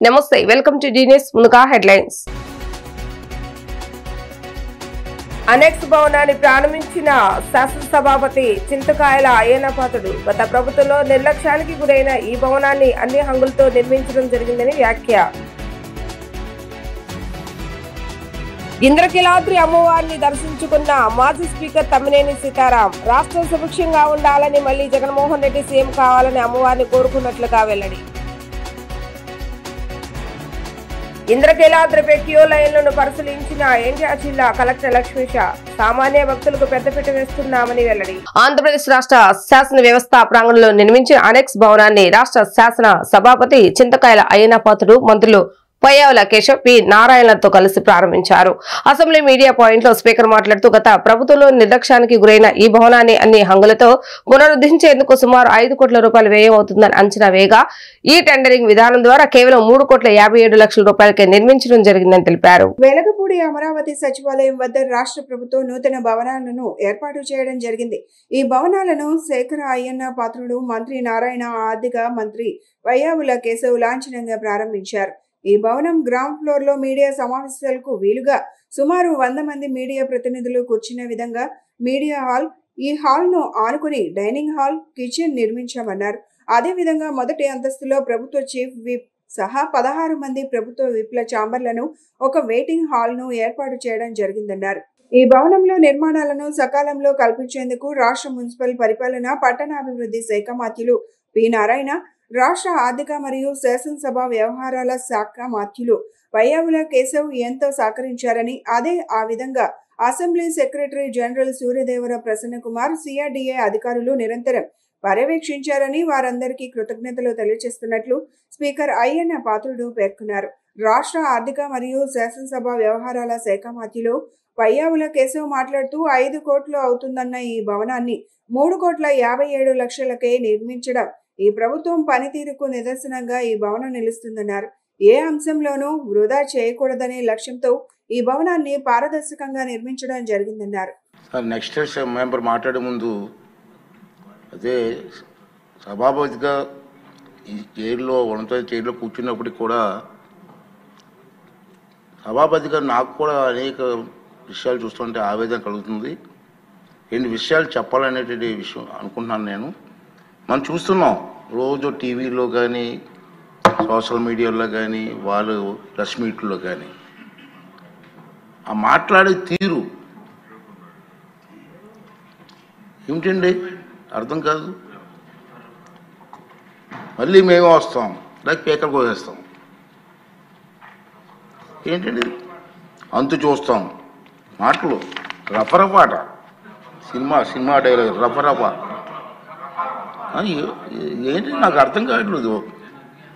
నమస్తే welcome to D-news ముందుగా headlines. Annexe భవనాన్ని ప్రారంభించిన శాసనసభాపతి చింతకాయల అయ్యన్నపాత్రుడు గత ప్రభుత్వంలో నిర్లక్ష్యానికి గురైన ఈ భవనాన్ని అన్ని హంగులతో నిర్మించడం జరిగిందని వ్యాఖ్య. ఇంద్రకీలాద్రి అమ్మవారిని దర్శించుకున్న మాజీ స్పీకర్ తమ్మినేని సీతారాం రాష్ట్రం సుభిక్షంగా ఉండాలని మళ్లీ జగన్మోహన్ రెడ్డి సీఎం కావాలని అమ్మవారిని కోరుకున్నట్లుగా వెల్లడి. ఇంద్రకీలాద్రిపై క్యూ లైన్లను పరిశీలించిన ఎన్టీఆర్ జిల్లా కలెక్టర్ లక్ష్మీష సామాన్య భక్తులకు పెద్దపీట వేస్తున్నామని వెల్లడి. ఆంధ్రప్రదేశ్ రాష్ట్ర శాసన వ్యవస్థ ప్రాంగణంలో నిర్మించిన అనెక్స్ భవనాన్ని రాష్ట్ర శాసన సభాపతి చింతకాయల అయ్యన్నపాత్రుడు మంత్రులు పయ్యావుల కేశవ్ పి నారాయణలతో కలిసి ప్రారంభించారు. అసెంబ్లీ మీడియా పాయింట్ లో స్పీకర్ మాట్లాడుతూ గత ప్రభుత్వంలో నిర్లక్ష్యానికి గురైన ఈ భవనాన్ని అన్ని హంగులతో పునరుద్ధరించేందుకు సుమారు 5 కోట్ల రూపాయలు వ్యయం అవుతుందని అంచనా వేయగా ఈ టెండరింగ్ విధానం ద్వారా కేవలం 3,57,00,000 రూపాయలకే నిర్మించడం జరిగిందని తెలిపారు. వెలగపూడి అమరావతి సచివాలయం వద్ద రాష్ట్ర ప్రభుత్వం నూతన భవనాలను ఏర్పాటు చేయడం జరిగింది. ఈ భవనాలను శేఖర అయ్యన్న పాత్రుడు, మంత్రి నారాయణ, ఆర్థిక మంత్రి పయ్యావుల కేశవ్ లాంఛనంగా ప్రారంభించారు. ఈ భవనం గ్రౌండ్ ఫ్లోర్ లో మీడియా సమావేశాలకు వీలుగా సుమారు 100 మంది మీడియా ప్రతినిధులు కూర్చునే విధంగా మీడియా హాల్, ఈ హాల్ ను ఆనుకుని డైనింగ్ హాల్, కిచెన్ నిర్మించామన్నారు. అదేవిధంగా మొదటి అంతస్తులో ప్రభుత్వ చీఫ్ విప్ సహా 16 మంది ప్రభుత్వ విప్ల ఛాంబర్లను, ఒక వెయిటింగ్ హాల్ ను ఏర్పాటు చేయడం జరిగిందన్నారు. ఈ భవనంలో నిర్మాణాలను సకాలంలో కల్పించేందుకు రాష్ట్ర మున్సిపల్ పరిపాలన, పట్టణాభివృద్ధి శాఖ మంత్రులు పి నారాయణ, రాష్ట్ర ఆర్థిక మరియు శాసనసభ వ్యవహారాల శాఖ మంత్రులు పయ్యావుల కేశవ్ ఎంతో సహకరించారని, ఆ విధంగా assembly secretary general Suryadevara Prasanna Kumar, CRDA అధికారులు నిరంతరం పర్యవేక్షించారని వారందరికీ కృతజ్ఞతలు తెలియజేస్తున్నట్లు స్పీకర్ అయ్యన్న పాత్రుడు పేర్కొన్నారు. రాష్ట్ర ఆర్థిక మరియు శాసనసభ వ్యవహారాల శాఖ మంత్రులు పయ్యావుల కేశవ్ మాట్లాడుతూ 5 కోట్లు అవుతుందన్న ఈ భవనాన్ని 3,57,00,000కే నిర్మించడం ఈ ప్రభుత్వం పనితీరుకు నిదర్శనంగా ఈ భవనం నిలుస్తుందన్నారు. ఏ అంశంలోనూ వృధా చేయకూడదనే లక్ష్యంతో ఈ భవనాన్ని పారదర్శకంగా నిర్మించడం జరిగిందన్నారు. నెక్స్ట్ మెంబర్ మాట్లాడే ముందు అదే సభాపతిగా ఈ చైర్లో చైర్లో కూర్చున్నప్పటికి కూడా సభాపతిగా నాకు కూడా అనేక విషయాలు చూస్తుంటే ఆవేదన కలుగుతుంది. ఎన్ని విషయాలు చెప్పాలనేటువంటి విషయం అనుకుంటున్నాను నేను. మనం చూస్తున్నాం రోజు టీవీలో కానీ, సోషల్ మీడియాలో కానీ, వాళ్ళు ప్రెస్ మీట్లో కానీ ఆ మాట్లాడే తీరు ఏమిటండి అర్థం కాదు. మళ్ళీ మేము వస్తాం, లేక పేకర్ కోసేస్తాం. ఏంటండి అంతు చూస్తాం మాటలు, రఫరఫాట, సినిమా డైలాగ్ రఫరఫా ఏంటి నాకు అర్థం కావట్లేదు.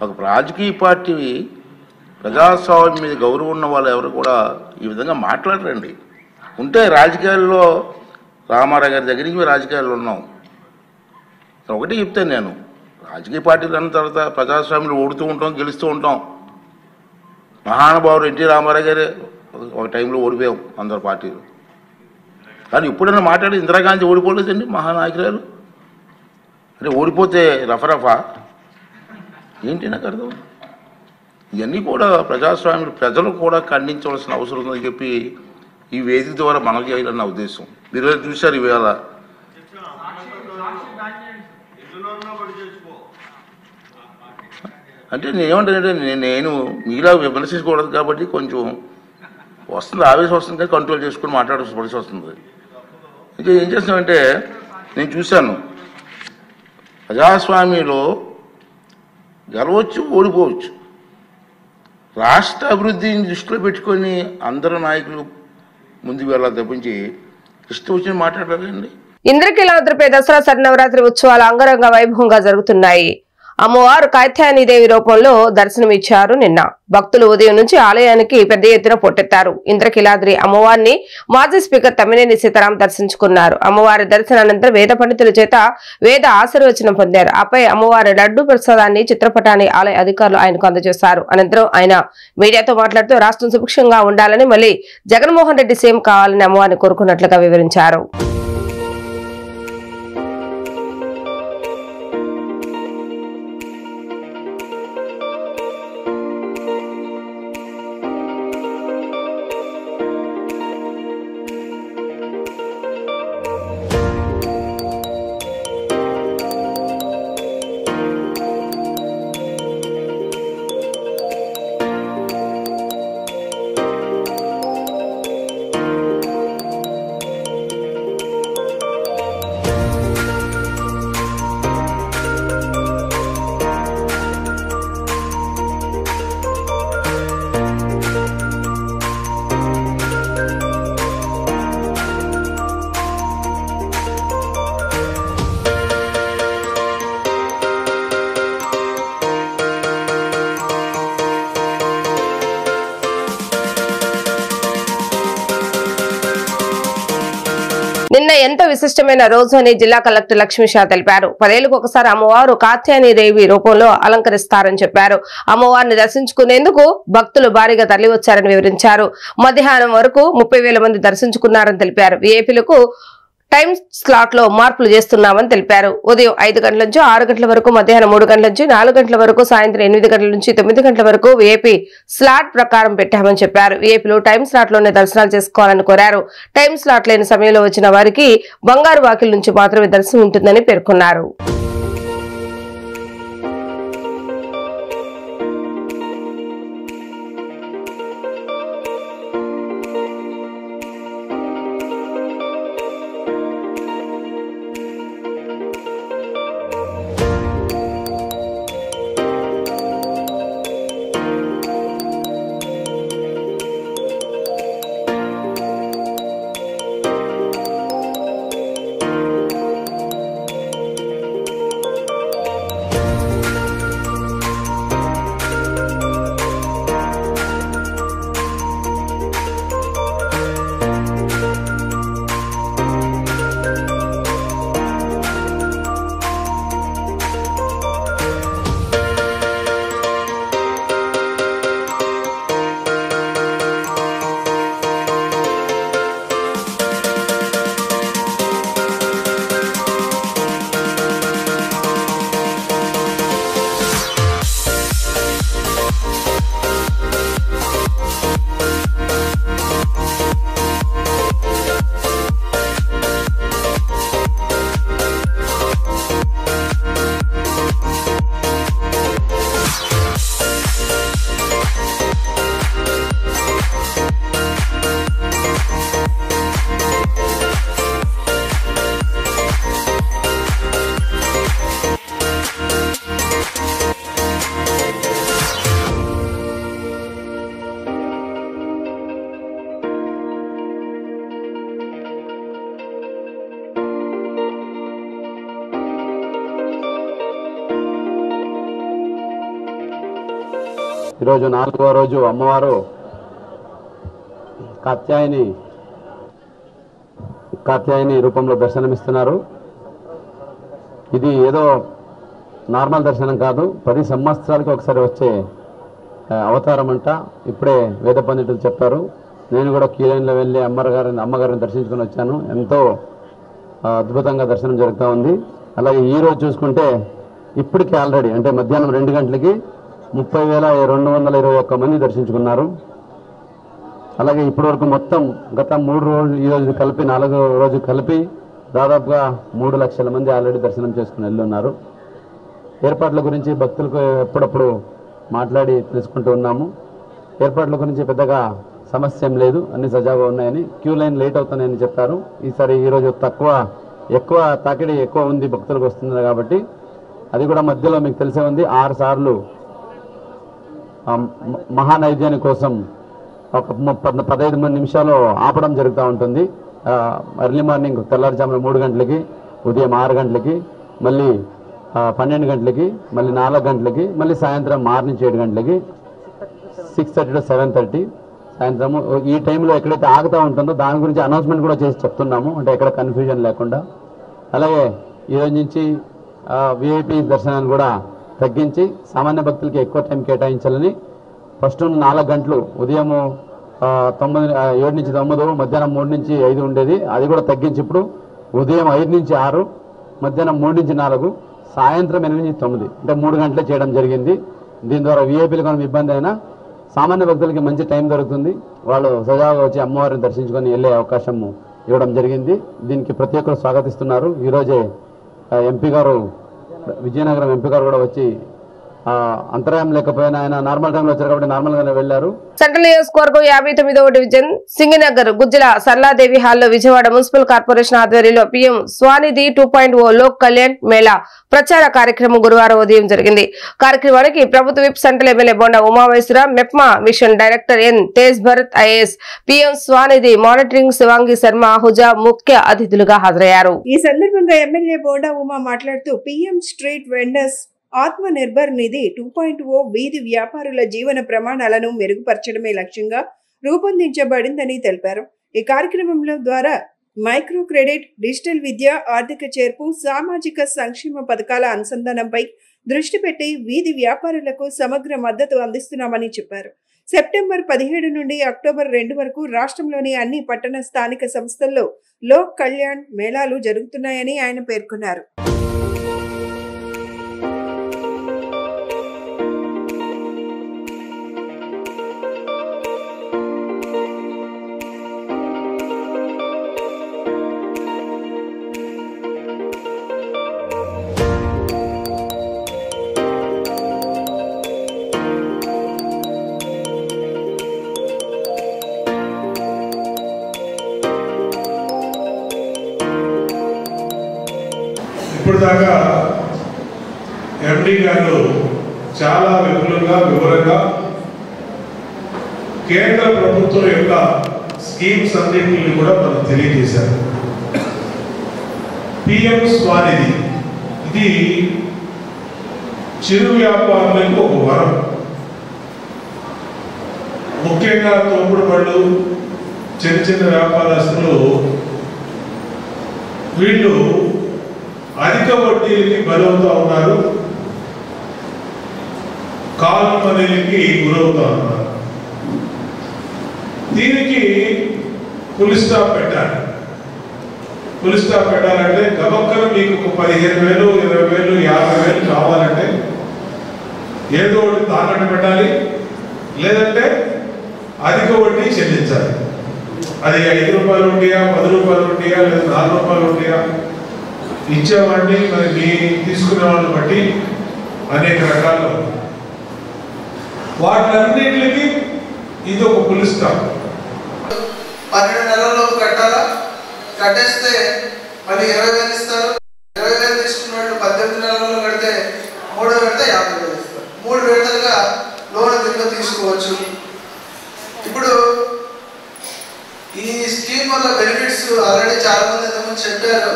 ఒక రాజకీయ పార్టీ ప్రజాస్వామ్యం మీద గౌరవం ఉన్న వాళ్ళు ఎవరు కూడా ఈ విధంగా మాట్లాడరండి. ఉంటే రాజకీయాల్లో రామారావు గారి దగ్గరికి రాజకీయాల్లో ఉన్నాం. ఒకటి చెప్తాను నేను, రాజకీయ పార్టీలు అన్న తర్వాత ప్రజాస్వామ్యంలో ఓడుతూ ఉంటాం, గెలుస్తూ ఉంటాం. మహానుభావుడు ఎన్టీ రామారావు గారే ఒక టైంలో ఓడిపోయాం అందరు పార్టీలు. కానీ ఇప్పుడైనా మాట్లాడి ఇందిరాగాంధీ ఓడిపోలేదండి మహానాయకురాలు. అంటే ఓడిపోతే రఫరఫా ఏంటి నాకు అర్థం. ఇవన్నీ కూడా ప్రజాస్వామ్యం ప్రజలు కూడా ఖండించవలసిన అవసరం ఉందని చెప్పి ఈ వేదిక ద్వారా మనకు చేయాలన్న ఉద్దేశం. మీరు చూశారు ఇవాళ అంటే నేనేమంటానంటే నేను మీలా విమర్శించకూడదు కాబట్టి కొంచెం వస్తుంది, ఆవేశం వస్తుంది, కానీ కంట్రోల్ చేసుకుని మాట్లాడాల్సి వస్తుంది. ఇంకా ఏం చేస్తామంటే నేను చూశాను ప్రజాస్వామ్యంలో గెలవచ్చు, ఓడిపోవచ్చు. రాష్ట్ర అభివృద్ధిని దృష్టిలో పెట్టుకొని అందరు నాయకులు ముందుకు వెళ్ళాలి తప్పించి ఇష్టం వచ్చిన మాట్లాడాలండి. ఇంద్రకీలాద్రిపై దసరా శరన్నవరాత్రి ఉత్సవాలు అంగరంగ వైభవంగా జరుగుతున్నాయి. అమ్మవారు కాత్యాయనీదేవి రూపంలో దర్శనమిచ్చారు. నిన్న భక్తులు ఉదయం నుంచి ఆలయానికి పెద్ద ఎత్తున పోటెత్తారు. ఇంద్రకీలాద్రి అమ్మవారిని మాజీ స్పీకర్ తమ్మినేని సీతారాం దర్శించుకున్నారు. అమ్మవారి దర్శనానంతరం వేద పండితుల చేత వేద ఆశీర్వచనం పొందారు. ఆపై అమ్మవారి లడ్డు ప్రసాదాన్ని, చిత్రపటాన్ని ఆలయ అధికారులు ఆయనకు అందజేశారు. అనంతరం ఆయన మీడియాతో మాట్లాడుతూ రాష్ట్రం సుభిక్షంగా ఉండాలని, మళ్లీ జగన్మోహన్ రెడ్డి సీఎం కావాలని అమ్మవారిని కోరుకున్నట్లుగా వివరించారు. ఎంతో విశిష్టమైన రోజు అని జిల్లా కలెక్టర్ లక్ష్మీషా తెలిపారు. 10 ఏళ్లకు ఒకసారి అమ్మవారు కాత్యాయని దేవి రూపంలో అలంకరిస్తారని చెప్పారు. అమ్మవారిని దర్శించుకునేందుకు భక్తులు భారీగా తరలివచ్చారని వివరించారు. మధ్యాహ్నం వరకు 30,000 మంది దర్శించుకున్నారని తెలిపారు. విఐపీలకు టైం స్లాట్ లో మార్పులు చేస్తున్నామని తెలిపారు. ఉదయం 5 గంటల నుంచి 6 గంటల వరకు, మధ్యాహ్నం 3 గంటల నుంచి 4 గంటల వరకు, సాయంత్రం 8 గంటల నుంచి 9 గంటల వరకు విఐపీ స్లాట్ ప్రకారం పెట్టామని చెప్పారు. విఐపీలు టైం స్లాట్ లోనే దర్శనాలు చేసుకోవాలని కోరారు. టైం స్లాట్ లేని సమయంలో వచ్చిన వారికి బంగారు వాకిల్ నుంచి మాత్రమే దర్శనం ఉంటుందని పేర్కొన్నారు. ఈరోజు 4వ రోజు అమ్మవారు కాత్యాయని రూపంలో దర్శనమిస్తున్నారు. ఇది ఏదో నార్మల్ దర్శనం కాదు, 10 సంవత్సరాలకి ఒకసారి వచ్చే అవతారం అంట. ఇప్పుడే వేద పండితులు చెప్పారు. నేను కూడా క్యూ లైన్లో వెళ్ళి అమ్మగారిని దర్శించుకొని వచ్చాను. ఎంతో అద్భుతంగా దర్శనం జరుగుతూ ఉంది. అలాగే ఈరోజు చూసుకుంటే ఇప్పటికీ ఆల్రెడీ అంటే మధ్యాహ్నం 2 గంటలకి 30,221 మంది దర్శించుకున్నారు. అలాగే ఇప్పటి వరకు మొత్తం గత 3 రోజులు ఈ రోజు కలిపి 4వ రోజు కలిపి దాదాపుగా 3 లక్షల మంది ఆల్రెడీ దర్శనం చేసుకుని వెళ్ళున్నారు. ఏర్పాట్ల గురించి భక్తులకు ఎప్పుడప్పుడు మాట్లాడి తెలుసుకుంటూ ఉన్నాము. ఏర్పాట్ల గురించి పెద్దగా సమస్య ఏం లేదు, అన్ని సజావుగా ఉన్నాయని. క్యూ లైన్ లేట్ అవుతున్నాయని చెప్పారు. ఈరోజు ఎక్కువ తాకిడి ఎక్కువ ఉంది, భక్తులకు వస్తుంది కాబట్టి అది కూడా మధ్యలో మీకు తెలిసే ఉంది 6 సార్లు మహానైవేద్యాని కోసం ఒక 15 నిమిషాలు ఆపడం జరుగుతూ ఉంటుంది. ఎర్లీ మార్నింగ్ తెల్లారుజామున 3 గంటలకి, ఉదయం 6 గంటలకి, మళ్ళీ 12 గంటలకి, మళ్ళీ 4 గంటలకి, మళ్ళీ సాయంత్రం 6 నుంచి 7 గంటలకి, 6:30 to 7:30 సాయంత్రము. ఈ టైంలో ఎక్కడైతే ఆగుతూ ఉంటుందో దాని గురించి అనౌన్స్మెంట్ కూడా చేసి చెప్తున్నాము, అంటే ఎక్కడ కన్ఫ్యూజన్ లేకుండా. అలాగే ఈరోజు నుంచి విఐపి దర్శనాన్ని కూడా తగ్గించి సామాన్య భక్తులకి ఎక్కువ టైం కేటాయించాలని ఫస్ట్ 4 గంటలు ఉదయం 7 నుంచి 9, మధ్యాహ్నం 3 నుంచి 5 ఉండేది. అది కూడా తగ్గించి ఇప్పుడు ఉదయం 5 నుంచి 6, మధ్యాహ్నం 3 నుంచి 4, సాయంత్రం 8 నుంచి 9 అంటే 3 గంటలే చేయడం జరిగింది. దీని ద్వారా విఐపీలు కొన్ని ఇబ్బంది అయినా సామాన్య భక్తులకి మంచి టైం దొరుకుతుంది. వాళ్ళు సజావుగా వచ్చి అమ్మవారిని దర్శించుకొని వెళ్ళే అవకాశం ఇవ్వడం జరిగింది. దీనికి ప్రతి ఒక్కరు స్వాగతిస్తున్నారు. ఈరోజే ఎంపీ గారు, విజయనగరం ఎంపీ గారు కూడా వచ్చి అంతరాయం లేకపోయినా ఆయన నార్మల్ టైంలో వచ్చారు కాబట్టి నార్మల్ గానే వెళ్లారు. సెంట్రల్ నియోజకవర్గం 59వ డివిజన్ సింగినగర్ గుజ్జల సరళాదేవి హాల్లో విజయవాడ మున్సిపల్ కార్పొరేషన్ ఆధ్వర్యంలో పీఎం స్వానిధి 2.0 లోక్ కళ్యాణ్ మేళా ప్రచార కార్యక్రమం గురువారం ఉదయం జరిగింది. కార్యక్రమానికి ప్రభుత్వ whip central MLA Bonda Umamaheswararao, MEPMA mission director N Tej Bharat IAS, PM Svanidhi monitoring Shivangi Sharma Ahuja ముఖ్య అతిథులుగా హాజరయ్యారు. ఈ సందర్భంగా ఎమ్మెల్యే బొండా ఉమా మాట్లాడుతూ పీఎం స్ట్రీట్ వెండర్స్ ఆత్మ నిర్భర్ నిధి 2.0 వీధి వ్యాపారుల జీవన ప్రమాణాలను మెరుగుపరచడమే లక్ష్యంగా రూపొందించబడిందని తెలిపారు. ఈ కార్యక్రమంలో ద్వారా మైక్రో క్రెడిట్, డిజిటల్ విద్య, ఆర్థిక చేర్పు, సామాజిక సంక్షేమ పథకాల అనుసంధానంపై దృష్టి పెట్టి వీధి వ్యాపారులకు సమగ్ర మద్దతు అందిస్తున్నామని చెప్పారు. సెప్టెంబర్ 17 నుండి అక్టోబర్ 2 వరకు రాష్ట్రంలోని అన్ని పట్టణ స్థానిక సంస్థల్లో లోక్ కళ్యాణ్ మేళాలు జరుగుతున్నాయని ఆయన పేర్కొన్నారు. ఇప్పుడు దాకా ఎండి గారు చాలా వివరంగా కేంద్ర ప్రభుత్వం యొక్క స్కీమ్స్ అన్నింటినీ కూడా మనకు తెలియజేశారు. పిఎం స్వానిధి ఇది చిరు వ్యాపారులకు ఒక వరం. ముఖ్యంగా తోపుడు బళ్ళు, చిన్న వ్యాపారస్తులు వీళ్ళు అధిక వడ్డీలకి బలవుతూ ఉన్నారు, కాలు మనీలకి గురవుతూ ఉన్నారు. దీనికి ఫుల్ స్టాప్ పెట్టాలి. ఫుల్ స్టాప్ పెట్టాలంటే గబక్కన మీకు 15,000, 20,000, 50,000 కావాలంటే ఏదో ఒకటి తాకట్టు పెట్టాలి, లేదంటే అధిక వడ్డీ చెల్లించాలి. అది 5 రూపాయలు ఉంటాయా, 10 రూపాయలు ఉంటాయా, లేదా 4 రూపాయలు ఉంటాయా ఇచ్చేవాడిని మరి మీ తీసుకునే వాళ్ళని బట్టి అనేక రకాలు. వాటిలన్నింటికి ఇది ఒక ఫుల్ స్టాప్. 12 నెలల్లోపు కట్టాలా, కట్టేస్తే మళ్ళీ 20,000 ఇస్తారు. 20,000 తీసుకున్న వాళ్ళు 18 నెలల్లో కడితే 3 విడత 50,000 ఇస్తారు. 3 విడతలుగా లోన్ తిరిగి తీసుకోవచ్చు. ఇప్పుడు ఈ స్కీమ్ వల్ల బెనిఫిట్స్ ఆల్రెడీ చాలా మంది ఇంతకుముందు చెప్పారు.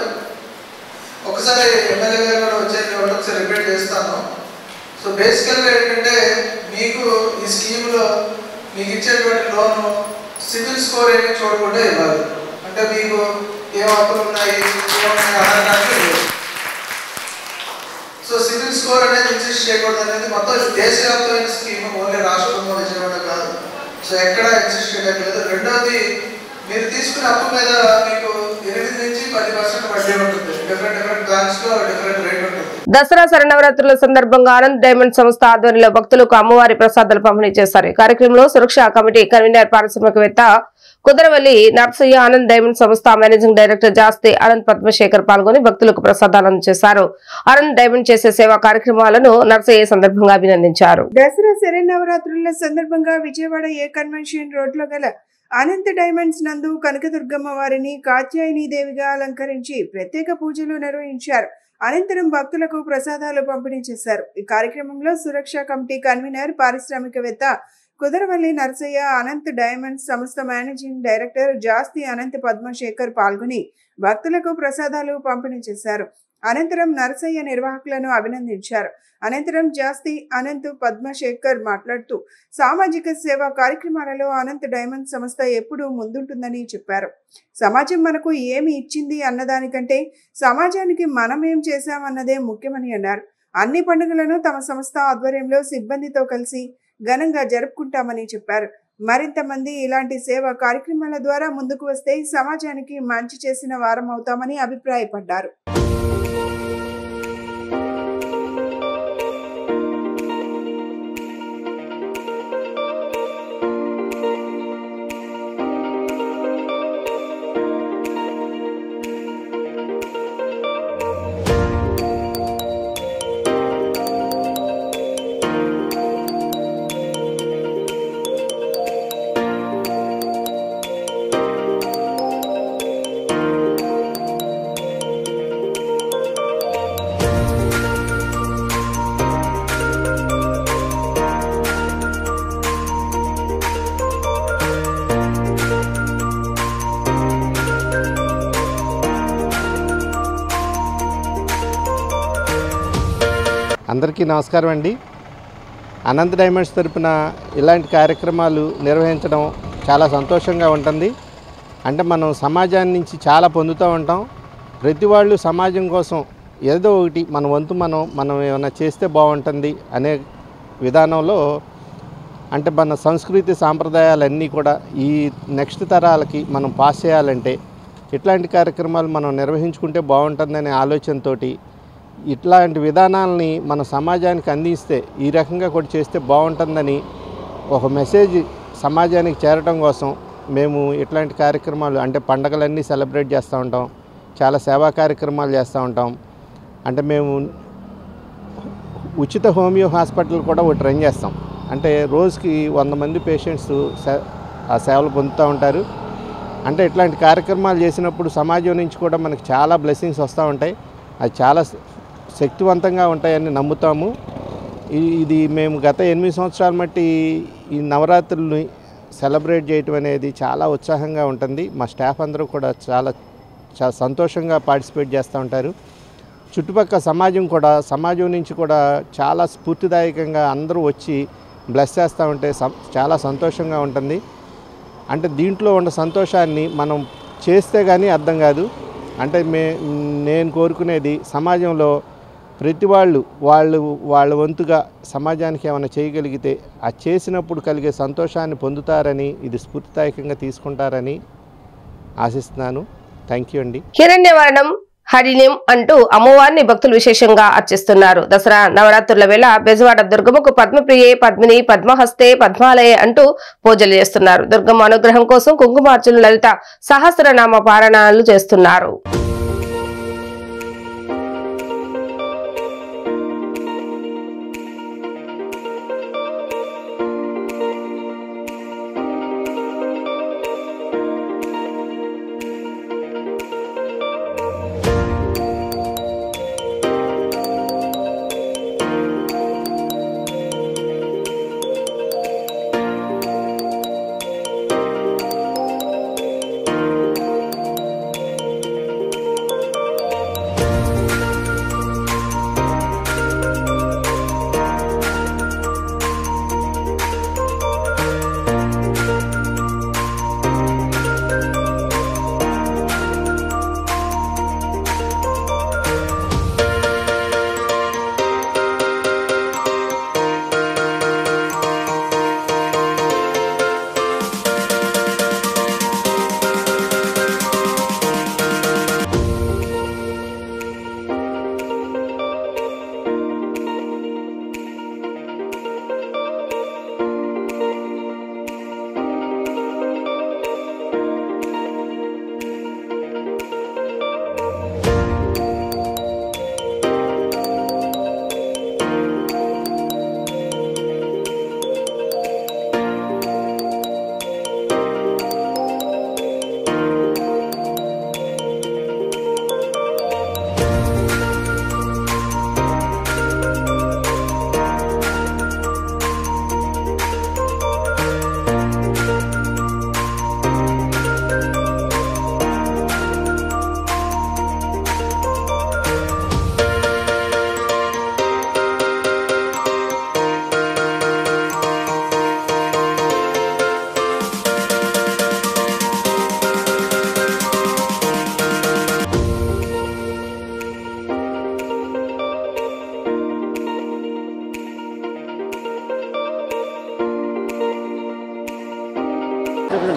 ఒకసారి ఎమ్మెల్యే గారు కూడా వచ్చేది ఒకసారి రిపీట్ చేస్తాను. సో బేసికల్గా ఏంటంటే మీకు ఈ స్కీమ్లో మీకు ఇచ్చేటువంటి లోను సిబిల్ స్కోర్ ఏమి చూడకుండా ఇవ్వాలి. అంటే మీకు ఏ అప్పులు ఉన్నాయి, ఏమున్నాయి అనడానికి లేదు. సో సిబిల్ స్కోర్ అనేది ఎగ్జిస్ట్ చేయకూడదు అనేది మొత్తం దేశవ్యాప్తమైన స్కీమ్, ఓన్లీ రాష్ట్రంలో విజయవాడ కాదు. సో ఎక్కడ ఎగ్జిస్ట్ చేయలేదు. రెండవది, మీరు తీసుకునే అప్పు మీద మీకు 8 నుంచి 10% వడ్డీ ఉంటుంది. డిఫరెంట్ బ్యాంక్స్ లో డిఫరెంట్ రేట్ ఉంటుంది. దసరా శరన్నవరాత్రుల సందర్భంగా ఆనంద్ డైమండ్ సంస్థ ఆధ్వర్యంలో భక్తులకు అమ్మవారి ప్రసాదాలు పంపిణీ చేశారు. ఈ కార్యక్రమంలో సురక్షా కమిటీ కన్వీనర్ పారిశ్రామికవేత్త కుదరవల్లి నర్సయ్య, ఆనంద్ డైమండ్ సంస్థ మేనేజింగ్ డైరెక్టర్ జాస్తి అనంత్ పద్మశేఖర్ పాల్గొని భక్తులకు ప్రసాదాలు అందజేశారు. ఆనంద్ డైమండ్ చేసే సేవా కార్యక్రమాలను నర్సయ్య సందర్భంగా అభినందించారు. దసరా శరన్నవరాత్రుల సందర్భంగా విజయవాడ ఏ కన్వెన్షన్ రోడ్లో గల అనంత్ డైమండ్స్ నందు కనకదుర్గమ్మ వారిని కాత్యాయని దేవిగా అలంకరించి ప్రత్యేక పూజలు నిర్వహించారు. అనంతరం భక్తులకు ప్రసాదాలు పంపిణీ చేశారు. ఈ కార్యక్రమంలో సురక్షా కమిటీ కన్వీనర్ పారిశ్రామికవేత్త కుదరవల్లి నర్సయ్య, అనంత్ డైమండ్స్ సంస్థ మేనేజింగ్ డైరెక్టర్ జాస్తి అనంత్ పద్మశేఖర్ పాల్గొని భక్తులకు ప్రసాదాలు పంపిణీ చేశారు. అనంతరం నర్సయ్య నిర్వాహకులను అభినందించారు. అనంతరం జాస్తి అనంత్ పద్మశేఖర్ మాట్లాడుతూ సామాజిక సేవా కార్యక్రమాలలో అనంత్ డైమండ్ సంస్థ ఎప్పుడూ ముందుంటుందని చెప్పారు. సమాజం మనకు ఏమి ఇచ్చింది అన్నదానికంటే సమాజానికి మనం ఏం చేశామన్నదే ముఖ్యమని అన్నారు. అన్ని పండుగలను తమ సంస్థ ఆధ్వర్యంలో సిబ్బందితో కలిసి ఘనంగా జరుపుకుంటామని చెప్పారు. మరింత మంది ఇలాంటి సేవా కార్యక్రమాల ద్వారా ముందుకు వస్తే సమాజానికి మంచి చేసిన వారం అవుతామని అభిప్రాయపడ్డారు. అందరికీ నమస్కారం అండి. అనంత్ డైమండ్స్ తరపున ఇలాంటి కార్యక్రమాలు నిర్వహించడం చాలా సంతోషంగా ఉంటుంది. అంటే మనం సమాజాన్ని నుంచి చాలా పొందుతూ ఉంటాం. ప్రతి వాళ్ళు సమాజం కోసం ఏదో ఒకటి మన వంతు మనం ఏమైనా చేస్తే బాగుంటుంది అనే విధానంలో అంటే మన సంస్కృతి సాంప్రదాయాలన్నీ కూడా ఈ నెక్స్ట్ తరాలకి మనం పాస్ చేయాలంటే ఇట్లాంటి కార్యక్రమాలు మనం నిర్వహించుకుంటే బాగుంటుందనే ఆలోచనతో ఇట్లాంటి విధానాలని మన సమాజానికి అందిస్తే ఈ రకంగా కూడా చేస్తే బాగుంటుందని ఒక మెసేజ్ సమాజానికి చేరటం కోసం మేము ఇట్లాంటి కార్యక్రమాలు అంటే పండగలన్నీ సెలబ్రేట్ చేస్తూ ఉంటాం. చాలా సేవా కార్యక్రమాలు చేస్తూ ఉంటాం. అంటే మేము ఉచిత హోమియో హాస్పిటల్ కూడా ఒకటి రన్ చేస్తాం. అంటే రోజుకి 100 మంది పేషెంట్స్ ఆ సేవలు పొందుతూ ఉంటారు. అంటే ఇట్లాంటి కార్యక్రమాలు చేసినప్పుడు సమాజం నుంచి కూడా మనకు చాలా బ్లెస్సింగ్స్ వస్తూ ఉంటాయి. అది చాలా శక్తివంతంగా ఉంటాయని నమ్ముతాము. ఇది మేము గత 8 సంవత్సరాల మట్టి ఈ నవరాత్రుల్ని సెలబ్రేట్ చేయటం అనేది చాలా ఉత్సాహంగా ఉంటుంది. మా స్టాఫ్ అందరూ కూడా చాలా సంతోషంగా పార్టిసిపేట్ చేస్తూ ఉంటారు. చుట్టుపక్కల సమాజం నుంచి కూడా చాలా స్ఫూర్తిదాయకంగా అందరూ వచ్చి బ్లెస్ చేస్తూ ఉంటే చాలా సంతోషంగా ఉంటుంది. అంటే దీంట్లో ఉన్న సంతోషాన్ని మనం చేస్తే కానీ అర్థం కాదు. అంటే నేను కోరుకునేది సమాజంలో ప్రతి వాళ్ళ వంతుగా సమాజానికి ఏమైనా చేయగలిగితే ఆ చేసినప్పుడు కలిగే సంతోషాన్ని పొందుతారని ఇది స్ఫూర్తిదాయకంగా తీసుకుంటారని ఆశిస్తున్నాను. థ్యాంక్ యూ అండి. హిరణ్యవర్ణం హరిణ్యం అంటూ అమ్మవారిని భక్తులు విశేషంగా అర్చిస్తున్నారు. దసరా నవరాత్రుల వేళ బెజవాడ దుర్గమ్మకు పద్మప్రియే, పద్మిని, పద్మహస్తే, పద్మాలయ అంటూ పూజలు చేస్తున్నారు. దుర్గమ్మ అనుగ్రహం కోసం కుంకుమార్చన, లలిత సహస్రనామ పారాయణాలు చేస్తున్నారు.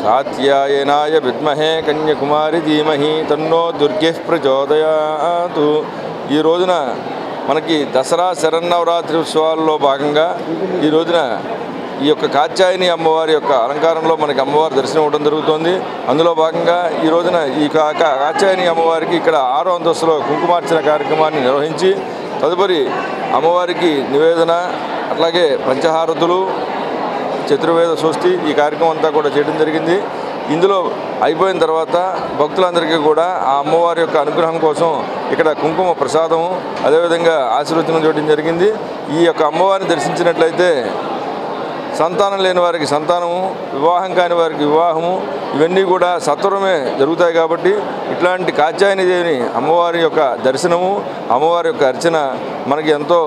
కాత్యాయనాయ విద్మహే కన్యాకుమారి ధీమహి తన్నో దుర్గేః ప్రచోదయాతు. ఈ రోజున మనకి దసరా శరన్నవరాత్రి ఉత్సవాల్లో భాగంగా ఈ రోజున ఈ యొక్క కాత్యాయని అమ్మవారి యొక్క అలంకారంలో మనకి అమ్మవారి దర్శనం ఇవ్వడం జరుగుతుంది. అందులో భాగంగా ఈ రోజున ఈ కాత్యాయని అమ్మవారికి ఇక్కడ 6వ అంతస్తులో కుంకుమార్చన కార్యక్రమాన్ని నిర్వహించి తదుపరి అమ్మవారికి నివేదన, అట్లాగే పంచహారతులు, చతుర్వేద సృష్టి ఈ కార్యక్రమం అంతా కూడా చేయడం జరిగింది. ఇందులో అయిపోయిన తర్వాత భక్తులందరికీ కూడా ఆ అమ్మవారి యొక్క అనుగ్రహం కోసం ఇక్కడ కుంకుమ ప్రసాదము అదేవిధంగా ఆశీర్వచనం చేయడం జరిగింది. ఈ యొక్క అమ్మవారిని దర్శించినట్లయితే సంతానం లేని వారికి సంతానము, వివాహం కాని వారికి వివాహము, ఇవన్నీ కూడా సత్వరమే జరుగుతాయి. కాబట్టి ఇట్లాంటి కాత్యాయని దేవిని అమ్మవారి యొక్క దర్శనము, అమ్మవారి యొక్క అర్చన మనకి ఎంతో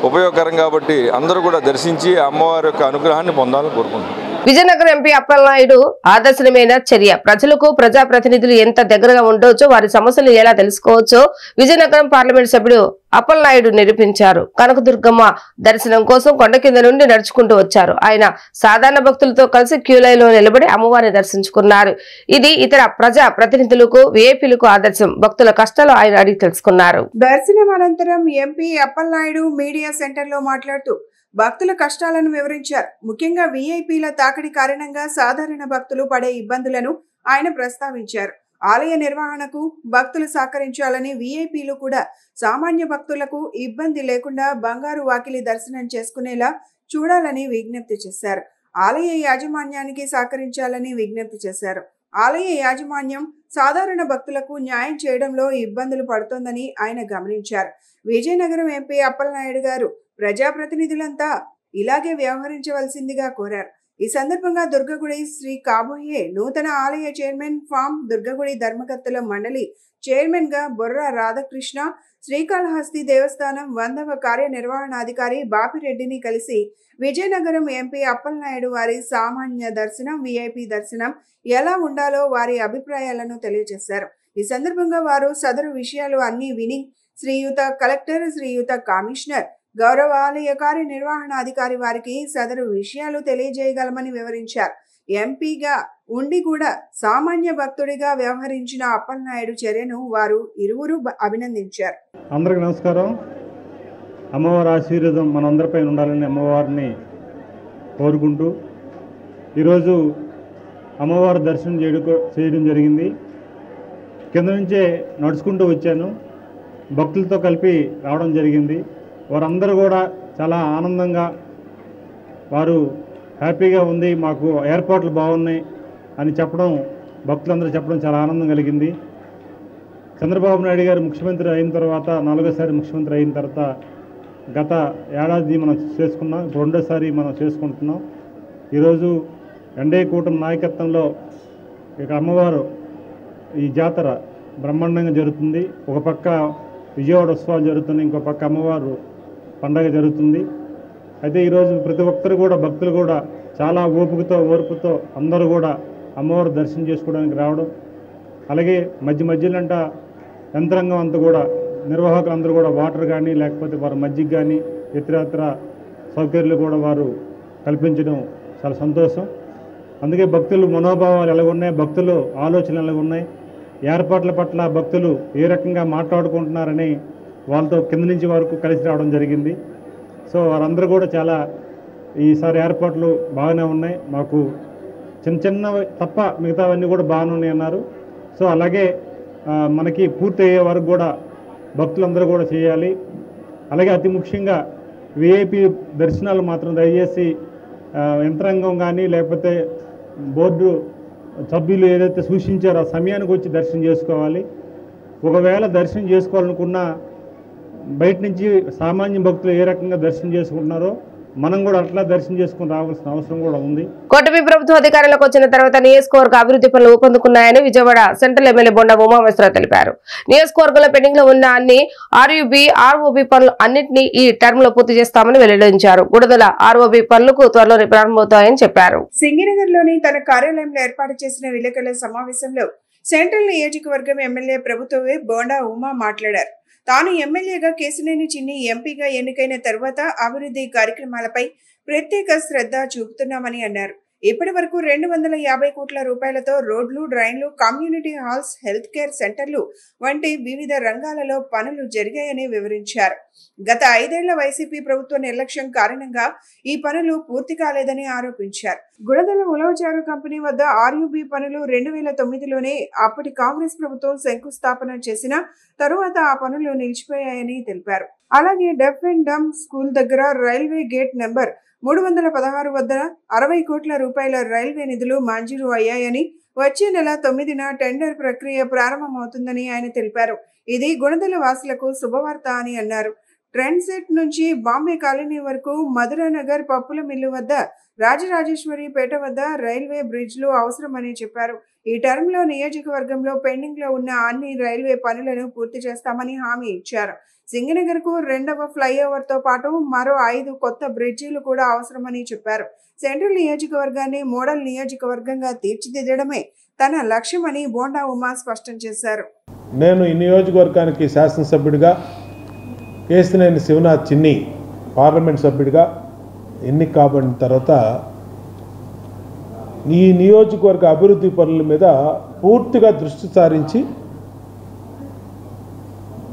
ఉపయోగకరం. కాబట్టి అందరూ కూడా దర్శించి అమ్మవారి యొక్క అనుగ్రహాన్ని పొందాలని కోరుకుంటున్నాం. విజయనగరం ఎంపీ అప్పలనాయుడు ఆదర్శనమైన చర్య. ప్రజలకు ప్రజాప్రతినిధులు ఎంత దగ్గరగా ఉండవచ్చో, వారి సమస్యలు ఎలా తెలుసుకోవచ్చో విజయనగరం పార్లమెంట్ సభ్యుడు అప్పలనాయుడు నిరూపించారు. కనకదుర్గమ్మ దర్శనం కోసం కొండ కింద నుండి నడుచుకుంటూ వచ్చారు. ఆయన సాధారణ భక్తులతో కలిసి క్యూ లైన్ లో నిలబడి అమ్మవారిని దర్శించుకున్నారు. ఇది ఇతర ప్రజా ప్రతినిధులకు, విఐపీలకు ఆదర్శం. భక్తుల కష్టాలు ఆయన అడిగి తెలుసుకున్నారు. దర్శనం అనంతరం ఎంపీ అప్పలనాయుడు మీడియా సెంటర్ లో మాట్లాడుతూ భక్తుల కష్టాలను వివరించారు. ముఖ్యంగా వీఐపీల తాకిడి కారణంగా సాధారణ భక్తులు పడే ఇబ్బందులను ఆయన ప్రస్తావించారు. ఆలయ నిర్వహణకు భక్తులు సహకరించాలని, వీఐపీలు కూడా సామాన్య భక్తులకు ఇబ్బంది లేకుండా బంగారు వాకిలి దర్శనం చేసుకునేలా చూడాలని విజ్ఞప్తి చేశారు. ఆలయ యాజమాన్యానికి సహకరించాలని విజ్ఞప్తి చేశారు. ఆలయ యాజమాన్యం సాధారణ భక్తులకు న్యాయం చేయడంలో ఇబ్బందులు పడుతోందని ఆయన గమనించారు. విజయనగరం ఎంపీ అప్పలనాయుడు గారు ప్రజాప్రతినిధులంతా ఇలాగే వ్యవహరించవలసిందిగా కోరారు. ఈ సందర్భంగా దుర్గగుడి శ్రీ కాబోయే నూతన ఆలయ చైర్మన్ ఫామ్ దుర్గగుడి ధర్మకర్తల మండలి చైర్మన్ గా బొర్ర రాధాకృష్ణ, శ్రీకాళహస్తి దేవస్థానం 100వ కార్యనిర్వహణాధికారి బాపిరెడ్డిని కలిసి విజయనగరం ఎంపీ అప్పలనాయుడు వారి సామాన్య దర్శనం, విఐపి దర్శనం ఎలా ఉండాలో వారి అభిప్రాయాలను తెలియజేశారు. ఈ సందర్భంగా వారు సదరు విషయాలు అన్ని విని శ్రీయుత కలెక్టర్, శ్రీయుత కమిషనర్, గౌరవ ఆలయ కార్యనిర్వహణాధికారి వారికి సదరు విషయాలు తెలియజేయగలమని వివరించారు. ఎంపీగా ఉండి కూడా సామాన్య భక్తుడిగా వ్యవహరించిన అప్పలనాయుడు చర్యను వారు ఇరువురు అభినందించారు. అందరికీ నమస్కారం. అమ్మవారి ఆశీర్వాదం మనందరిపై ఉండాలని అమ్మవారిని కోరుకుంటూ ఈరోజు అమ్మవారి దర్శనం చేయడం జరిగింది. కింద నుంచే నడుచుకుంటూ వచ్చాను. భక్తులతో కలిపి రావడం జరిగింది. వారందరూ కూడా చాలా ఆనందంగా, వారు హ్యాపీగా ఉంది, మాకు ఏర్పాట్లు బాగున్నాయి అని చెప్పడం, భక్తులందరూ చెప్పడం చాలా ఆనందం కలిగింది. చంద్రబాబు నాయుడు గారు ముఖ్యమంత్రి అయిన తర్వాత, 4వ ముఖ్యమంత్రి అయిన తర్వాత గత ఏడాది మనం చేసుకున్నాం, ఇప్పుడు 2వ మనం చేసుకుంటున్నాం. ఈరోజు ఎన్డీఏ కూటమి నాయకత్వంలో ఇక అమ్మవారు ఈ జాతర బ్రహ్మాండంగా జరుగుతుంది. ఒక పక్క విజయవాడ ఉత్సవాలు జరుగుతున్నాయి, ఇంకో పక్క అమ్మవారు పండగ జరుగుతుంది. అయితే ఈరోజు ప్రతి ఒక్కరు కూడా, భక్తులు కూడా చాలా ఓర్పుతో అందరూ కూడా అమ్మవారు దర్శనం చేసుకోవడానికి రావడం, అలాగే మధ్యలోంట యంత్రాంగం అంతా కూడా, నిర్వాహకులు అందరూ కూడా వాటర్ కానీ లేకపోతే వారు మజ్జిగ కానీ ఇతరత్ర సౌకర్యాలు కూడా వారు కల్పించడం చాలా సంతోషం. అందుకే భక్తులు మనోభావాలు ఎలాగున్నాయి, భక్తులు ఆలోచనలు ఎలాగున్నాయి, ఏర్పాట్ల పట్ల భక్తులు ఏ రకంగా మాట్లాడుకుంటున్నారని వాళ్ళతో కింద నుంచి వరకు కలిసి రావడం జరిగింది. సో వారందరూ కూడా చాలా ఈసారి ఏర్పాట్లు బాగానే ఉన్నాయి, మాకు చిన్నవి తప్ప మిగతావన్నీ కూడా బాగానే ఉన్నాయి అన్నారు. సో అలాగే మనకి పూర్తి అయ్యే వరకు కూడా భక్తులందరూ కూడా చేయాలి. అలాగే అతి ముఖ్యంగా విఐపి దర్శనాలు మాత్రం దయచేసి యంత్రాంగం కానీ లేకపోతే బోర్డు సభ్యులు ఏదైతే సూచించారో ఆ సమయానికి వచ్చి దర్శనం చేసుకోవాలి. ఒకవేళ దర్శనం చేసుకోవాలనుకున్నా బయట నుంచి సామాన్య భక్తులు ఏ రకంగా దర్శనం చేసుకుంటున్నారో మనం కూడా అట్లా దర్శనం చేసుకుని రావాల్సిన అవసరం కూడా ఉంది. కూటమి ప్రభుత్వ అధికారంలోకి వచ్చిన తర్వాత నియోజకవర్గ అభివృద్ధి పనులు ఊపందుకున్నాయని విజయవాడ సెంట్రల్ ఎమ్మెల్యే బొండ ఉమామేశ్వరరావు తెలిపారు. నియోజకవర్గంలో పెండింగ్ లో ఉన్న అన్ని ఆర్యుబి, ఆర్ఓబి పనులు అన్నింటినీ ఈ టర్మ్ లో పూర్తి చేస్తామని వెల్లడించారు. గుడదల ఆర్ఓబి పనులకు త్వరలోనే ప్రారంభమవుతాయని చెప్పారు. సింగినగర్ లోని తన కార్యాలయంలో ఏర్పాటు చేసిన విలేకరుల సమావేశంలో సెంట్రల్ నియోజకవర్గం ఎమ్మెల్యే ప్రభుత్వ బొండ ఉమా మాట్లాడారు. తాను ఎమ్మెల్యేగా కేశినేని చిన్ని ఎంపీగా ఎన్నికైన తర్వాత అభివృద్ధి కార్యక్రమాలపై ప్రత్యేక శ్రద్ధ చూపుతున్నామని అన్నారు. ఇప్పటి వరకు 250 కోట్ల రూపాయలతో రోడ్లు, డ్రైన్లు, కమ్యూనిటీ హాల్స్, హెల్త్ కేర్ సెంటర్లు వంటి వివిధ రంగాలలో పనులు జరిగాయని వివరించారు. గత 5 ఏళ్ల వైసీపీ ప్రభుత్వ నిర్లక్ష్యం కారణంగా ఈ పనులు పూర్తి కాలేదని ఆరోపించారు. గుడదల ఉలవచారు కంపెనీ వద్ద ఆర్యుబి పనులు 2009లోనే అప్పటి కాంగ్రెస్ ప్రభుత్వం శంకుస్థాపన చేసిన తరువాత ఆ పనులు నిలిచిపోయాయని తెలిపారు. అలాగే డెఫ్ అండ్ డమ్ స్కూల్ దగ్గర రైల్వే గేట్ నెంబర్ 316 వద్ద 60 కోట్ల రూపాయల రైల్వే నిధులు మంజూరు అయ్యాయని, వచ్చే నెల 9న టెండర్ ప్రక్రియ ప్రారంభమవుతుందని ఆయన తెలిపారు. ఇది గుణదల వాసులకు శుభవార్త అని అన్నారు. ట్రెండ్ సెట్ నుంచి బాంబే కాలనీ వరకు మధురానగర్ పప్పుల మిల్లు వద్ద, రాజరాజేశ్వరి పేట వద్ద రైల్వే బ్రిడ్జ్లు అవసరమని చెప్పారు. ఈ టర్మ్ లో నియోజకవర్గంలో పెండింగ్ లో ఉన్న అన్ని రైల్వే పనులను పూర్తి చేస్తామని హామీ ఇచ్చారు. సింగనగర్కు 2వ ఫ్లైఓవర్తో పాటు మరో 5 కొత్త బ్రిడ్జీలు కూడా అవసరమని చెప్పారు. సెంట్రల్ నియోజకవర్గాన్ని మోడల్ నియోజకవర్గంగా తీర్చిదిద్దడమే తన లక్ష్యమని బోండా ఉమా స్పష్టం చేశారు. నేను ఈ నియోజకవర్గానికి శాసనసభ్యుడిగా, కేశినేని శివనాథ్ చిన్ని పార్లమెంట్ సభ్యుడిగా ఎన్నిక కాబడిన తర్వాత ఈ నియోజకవర్గ అభివృద్ధి పనుల మీద పూర్తిగా దృష్టి సారించి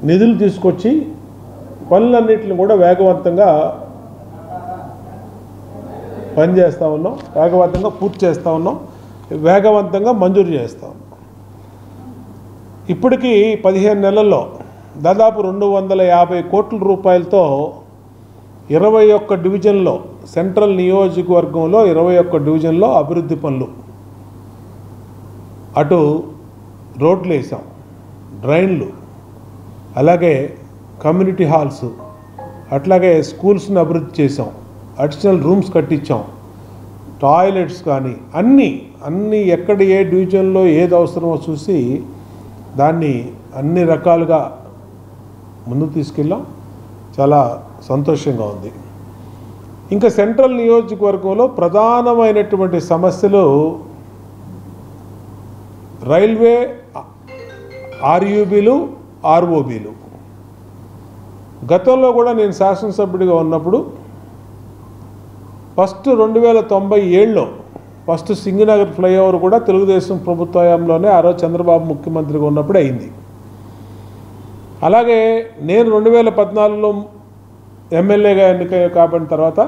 నిధులు తీసుకొచ్చి పనులన్నింటిని కూడా వేగవంతంగా పనిచేస్తూ ఉన్నాం, వేగవంతంగా పూర్తి చేస్తూ ఉన్నాం, వేగవంతంగా మంజూరు చేస్తూ ఉన్నాం. ఇప్పటికీ 15 నెలల్లో దాదాపు 250 కోట్ల రూపాయలతో 21 డివిజన్లో, సెంట్రల్ నియోజకవర్గంలో 21 డివిజన్లో అభివృద్ధి పనులు, అటు రోడ్లు వేసాం, డ్రైన్లు, అలాగే కమ్యూనిటీ హాల్స్, అట్లాగే స్కూల్స్ని అభివృద్ధి చేసాం, అడిషనల్ రూమ్స్ కట్టించాం, టాయిలెట్స్ కానీ అన్నీ ఎక్కడ ఏ డివిజన్లో ఏది అవసరమో చూసి దాన్ని అన్ని రకాలుగా ముందుకు తీసుకెళ్ళాం. చాలా సంతోషంగా ఉంది. ఇంకా సెంట్రల్ నియోజకవర్గంలో ప్రధానమైనటువంటి సమస్యలు రైల్వే ఆర్యూబీలు, ఆర్ఓబీలు. గతంలో కూడా నేను శాసనసభ్యుడిగా ఉన్నప్పుడు ఫస్ట్ 2097లో ఫస్ట్ సింగనగర్ ఫ్లైఓవర్ కూడా తెలుగుదేశం ప్రభుత్వ హయాంలోనే ఆ రోజు చంద్రబాబు ముఖ్యమంత్రిగా ఉన్నప్పుడు అయింది. అలాగే నేను 2014లో ఎమ్మెల్యేగా ఎన్నిక కాబడిన తర్వాత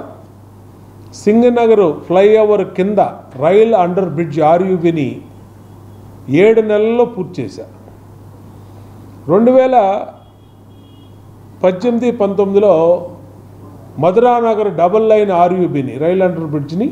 సింగనగర్ ఫ్లైఓవర్ కింద రైల్ అండర్ బ్రిడ్జ్ ఆర్యూబీని 7 నెలల్లో పూర్తి చేశాను. 2018-19లో మధురానగర్ డబుల్ లైన్ ఆర్యూబీని రైల్ అండర్ బ్రిడ్జ్ని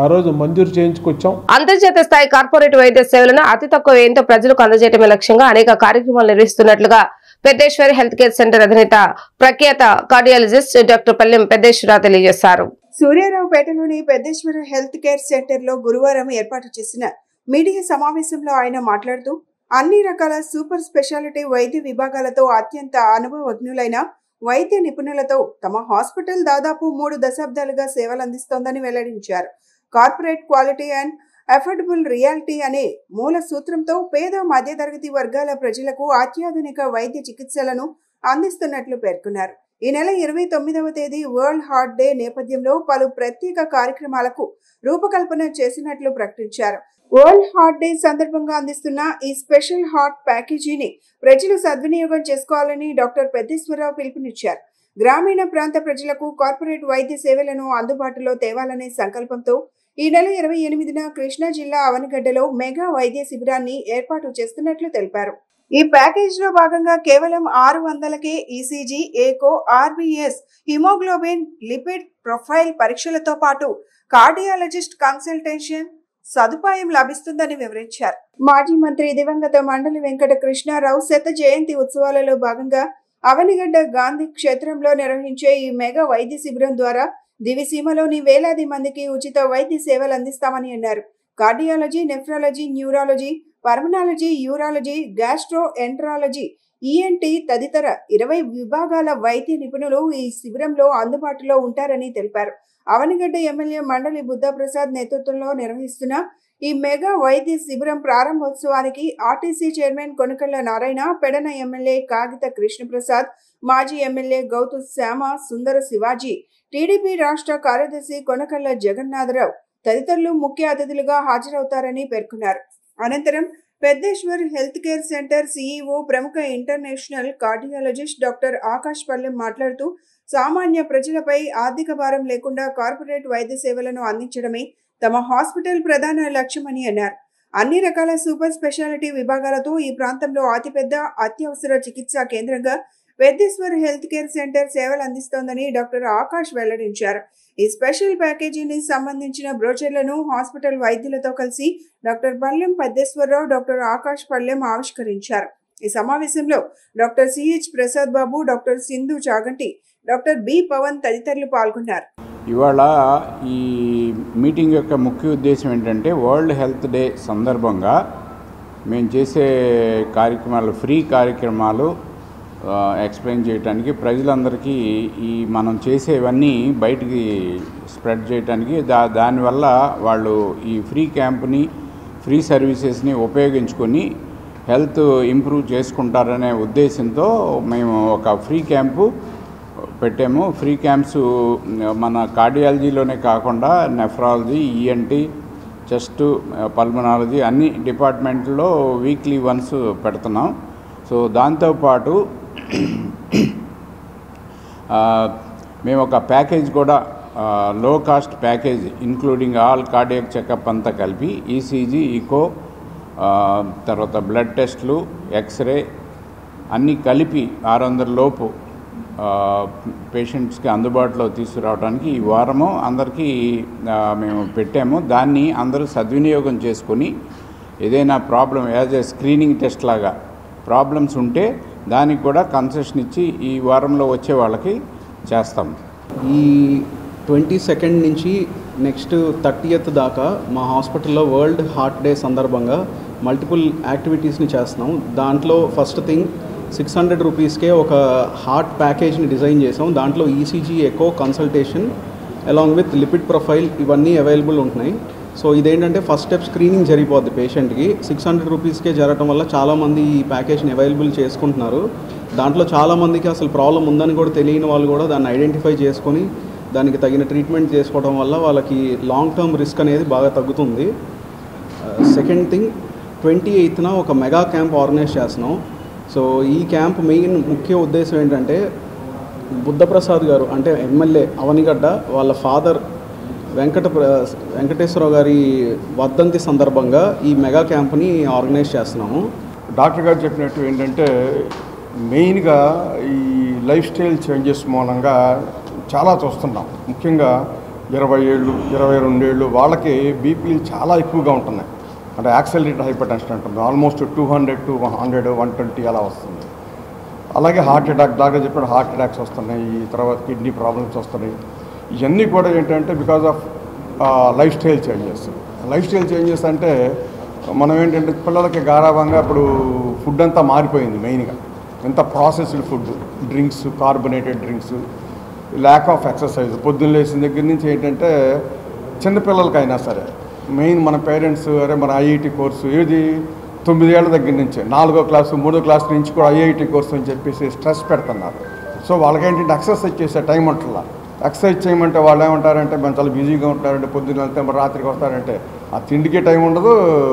ఆ రోజు మంజూరు చేయించుకొచ్చాం. అంతర్జాతీయ స్థాయి కార్పొరేట్ వైద్య సేవలను అతి తక్కువ వ్యయంతో ప్రజలకు అందజేయడమే లక్ష్యంగా అనేక కార్యక్రమాలు నిర్వహిస్తున్నట్లుగా పెద్దేశ్వరి హెల్త్ కేర్ సెంటర్ అధినేత ప్రఖ్యాత కార్డియాలజిస్ట్ డాక్టర్ పల్లెం పెద్దేశ్వరరావు తెలియజేశారు. సూర్యారావుపేటలోని పెద్దేశ్వర హెల్త్ కేర్ సెంటర్ లో గురువారం ఏర్పాటు చేసిన మీడియా సమావేశంలో ఆయన మాట్లాడుతూ అన్ని రకాల సూపర్ స్పెషాలిటీ వైద్య విభాగాలతో అత్యంత అనుభవజ్ఞులైన వైద్య నిపుణులతో తమ హాస్పిటల్ దాదాపు 3 దశాబ్దాలుగా సేవలు అందిస్తోందని వెల్లడించారు. Corporate quality and affordable reality అనే మూల సూత్రంతో పేద మధ్యతరగతి వర్గాల ప్రజలకు అత్యాధునిక వైద్య చికిత్సలను అందిస్తున్నట్లు పేర్కొన్నారు. ఈ నెల 29వ తేదీ వరల్డ్ హార్ట్ డే నేపథ్యంలో పలు ప్రత్యేక కార్యక్రమాలకు రూపకల్పన చేసినట్లు ప్రకటించారు. వరల్డ్ హార్ట్ డే సందర్భంగా అందిస్తున్న ఈ స్పెషల్ హార్ట్ ప్యాకేజీని ప్రజలు సద్వినియోగం చేసుకోవాలని డాక్టర్ పెద్దేశ్వరరావు పిలుపునిచ్చారు. గ్రామీణ ప్రాంత ప్రజలకు కార్పొరేట్ వైద్య సేవలను అందుబాటులో తేవాలనే సంకల్పంతో ఈ నెల 28న కృష్ణా జిల్లా అవనిగడ్డలో మెగా వైద్య శిబిరాన్ని ఏర్పాటు చేస్తున్నట్లు తెలిపారు. ఈ ప్యాకేజ్ లో భాగంగా కేవలం 600కే ఈసీజీ, ఏకో, ఆర్బీఎస్, హిమోగ్లోబిన్, లిపిడ్ ప్రొఫైల్ పరీక్షలతో పాటు కార్డియాలజిస్ట్ కన్సల్టేషన్ సదుపాయం లభిస్తుందని వివరించారు. మాజీ మంత్రి దివంగత మండలి వెంకట కృష్ణారావు శత జయంతి ఉత్సవాలలో భాగంగా అవనిగడ్డ గాంధీ క్షేత్రంలో నిర్వహించే ఈ మెగా వైద్య శిబిరం ద్వారా దివిసీమలోని వేలాది మందికి ఉచిత వైద్య సేవలు అందిస్తామని అన్నారు. Cardiology, nephrology, neurology, pulmonology, urology, gastroenterology, ENT తదితర 20 విభాగాల వైద్య నిపుణులు ఈ శిబిరంలో అందుబాటులో ఉంటారని తెలిపారు. అవనిగడ్డ ఎమ్మెల్యే మండలి బుద్ధప్రసాద్ నేతృత్వంలో నిర్వహిస్తున్న ఈ మెగా వైద్య శిబిరం ప్రారంభోత్సవానికి RTC chairman Konakalla Narayana, Pedana MLA కాగిత కృష్ణప్రసాద్, మాజీ ఎమ్మెల్యే గౌతు శ్యామ సుందర శివాజీ, టీడీపీ రాష్ట్ర కార్యదర్శి కొనకళ్ళ జగన్నాథరావు తదితరులు ముఖ్య అతిథులుగా హాజరవుతారని పేర్కొన్నారు. అనంతరం పెద్దేశ్వర్ హెల్త్ కేర్ సెంటర్ సీఈఓ ప్రముఖ ఇంటర్నేషనల్ కార్డియాలజిస్ట్ డాక్టర్ ఆకాష్ పల్లెం మాట్లాడుతూ సామాన్య ప్రజలపై ఆర్థిక భారం లేకుండా కార్పొరేట్ వైద్య సేవలను అందించడమే తమ హాస్పిటల్ ప్రధాన లక్ష్యమని అన్నారు. అన్ని రకాల సూపర్ స్పెషాలిటీ విభాగాలతో ఈ ప్రాంతంలో అతిపెద్ద అత్యవసర చికిత్సా కేంద్రంగా పెద్దేశ్వర్ హెల్త్ కేర్ సెంటర్ సేవలు అందిస్తోందని డాక్టర్ ఆకాష్ వెల్లడించారు. ఈ స్పెషల్ ప్యాకేజీని సంబంధించిన బ్రోచర్లను హాస్పిటల్ వైద్యులతో కలిసి డాక్టర్ పల్లెం పెద్దేశ్వరరావు, డాక్టర్ ఆకాష్ పల్లెం ఆవిష్కరించారు. ఈ సమావేశంలో doctor CH Prasad Babu, doctor Sindhu Chaganti, doctor B Pavan తదితరులు పాల్గొన్నారు. ఇవాళ ఈ మీటింగ్ యొక్క ముఖ్య ఉద్దేశం ఏంటంటే వరల్డ్ హెల్త్ డే సందర్భంగా మేము చేసే కార్యక్రమాలు, ఫ్రీ కార్యక్రమాలు ఎక్స్ప్లెయిన్ చేయడానికి, ప్రజలందరికీ ఈ మనం చేసేవన్నీ బయటికి స్ప్రెడ్ చేయడానికి, దానివల్ల వాళ్ళు ఈ ఫ్రీ క్యాంప్ని, ఫ్రీ సర్వీసెస్ని ఉపయోగించుకొని హెల్త్ ఇంప్రూవ్ చేసుకుంటారనే ఉద్దేశంతో మేము ఒక ఫ్రీ క్యాంపు పెట్టాము. ఫ్రీ క్యాంప్స్ మన కార్డియాలజీలోనే కాకుండా నెఫ్రాలజీ, ఈఎన్టీ, చెస్ట్, పల్మనాలజీ అన్ని డిపార్ట్మెంట్లో వీక్లీ వన్స్ పెడుతున్నాం. సో దాంతోపాటు మేము ఒక ప్యాకేజ్ కూడా, లో cost package including all cardiac checkup అంతా కలిపి, ఈసీజీ, ఈకో, తర్వాత బ్లడ్ టెస్ట్లు, ఎక్స్రే అన్నీ కలిపి 600 లోపు పేషెంట్స్కి అందుబాటులో తీసుకురావడానికి ఈ వారము అందరికీ మేము పెట్టాము. దాన్ని అందరూ సద్వినియోగం చేసుకొని ఏదైనా problem as a screening test లాగా ప్రాబ్లమ్స్ ఉంటే దానికి కూడా కన్సెషన్ ఇచ్చి ఈ వారంలో వచ్చే వాళ్ళకి చేస్తాం. ఈ 22nd నుంచి నెక్స్ట్ 30th దాకా మా హాస్పిటల్లో వరల్డ్ హార్ట్ డే సందర్భంగా మల్టిపుల్ యాక్టివిటీస్ని చేస్తున్నాం. దాంట్లో ఫస్ట్ థింగ్ 600 రూపీస్కే ఒక హార్ట్ ప్యాకేజ్ని డిజైన్ చేసాం. దాంట్లో ECG, echo, consultation along with lipid profile ఇవన్నీ అవైలబుల్ ఉంటున్నాయి. సో ఇదేంటంటే ఫస్ట్ స్టెప్ స్క్రీనింగ్ జరిగిపోద్ది పేషెంట్కి. 600 రూపీస్కే జరగడం వల్ల చాలామంది ఈ ప్యాకేజ్ని అవైలబుల్ చేసుకుంటున్నారు. దాంట్లో చాలామందికి అసలు ప్రాబ్లం ఉందని కూడా తెలియని వాళ్ళు కూడా దాన్ని ఐడెంటిఫై చేసుకొని దానికి తగిన ట్రీట్మెంట్ చేసుకోవడం వల్ల వాళ్ళకి లాంగ్ టర్మ్ రిస్క్ అనేది బాగా తగ్గుతుంది. సెకండ్ థింగ్, 28న ఒక మెగా క్యాంప్ ఆర్గనైజ్ చేస్తున్నాం. సో ఈ క్యాంప్ మెయిన్ ముఖ్య ఉద్దేశం ఏంటంటే బుద్ధప్రసాద్ గారు అంటే ఎమ్మెల్యే అవనిగడ్డ వాళ్ళ ఫాదర్ వెంకటేశ్వరరావు గారి వర్ధంతి సందర్భంగా ఈ మెగా క్యాంప్ని ఆర్గనైజ్ చేస్తున్నాము. డాక్టర్ గారు చెప్పినట్టు ఏంటంటే మెయిన్గా ఈ లైఫ్ స్టైల్ చేంజెస్ మూలంగా చాలా చూస్తున్నాం. ముఖ్యంగా 20 ఏళ్ళు 22 ఏళ్ళు వాళ్ళకి బీపీలు చాలా ఎక్కువగా ఉంటున్నాయి. అంటే యాక్సెలరేటెడ్ హైపర్ టెన్షన్ అంటుంది. ఆల్మోస్ట్ 200 to 100, 120 అలా వస్తుంది. అలాగే హార్ట్ అటాక్, డాక్టర్ చెప్పిన హార్ట్ అటాక్స్ వస్తున్నాయి. తర్వాత కిడ్నీ ప్రాబ్లమ్స్ వస్తున్నాయి. ఇవన్నీ కూడా ఏంటంటే because of life style changes. Life style changes అంటే మనం ఏంటంటే పిల్లలకి గారాభంగా ఇప్పుడు ఫుడ్ అంతా మారిపోయింది. మెయిన్గా ఎంత processed food, drinks, carbonated drinks, lack of exercise. పొద్దున్న లేచిన దగ్గర నుంచి ఏంటంటే చిన్నపిల్లలకైనా సరే మెయిన్ మన పేరెంట్స్ అరే మన ఐఐటి కోర్సు ఏది 9 ఏళ్ల దగ్గర నుంచే 4వ క్లాసు 3వ క్లాస్ నుంచి కూడా ఐఐటి కోర్సు అని చెప్పేసి స్ట్రెస్ పెడుతున్నారు. సో వాళ్ళకేంటంటే ఎక్సర్సైజ్ చేసే టైం ఉంటుందా, ఎక్సర్సైజ్ చేయమంటే వాళ్ళు ఏమంటారంటే మేము చాలా బిజీగా ఉంటారంటే పొద్దున్న వెళ్తే మరి రాత్రికి వస్తారంటే ఆ తిండికి టైం ఉండదు,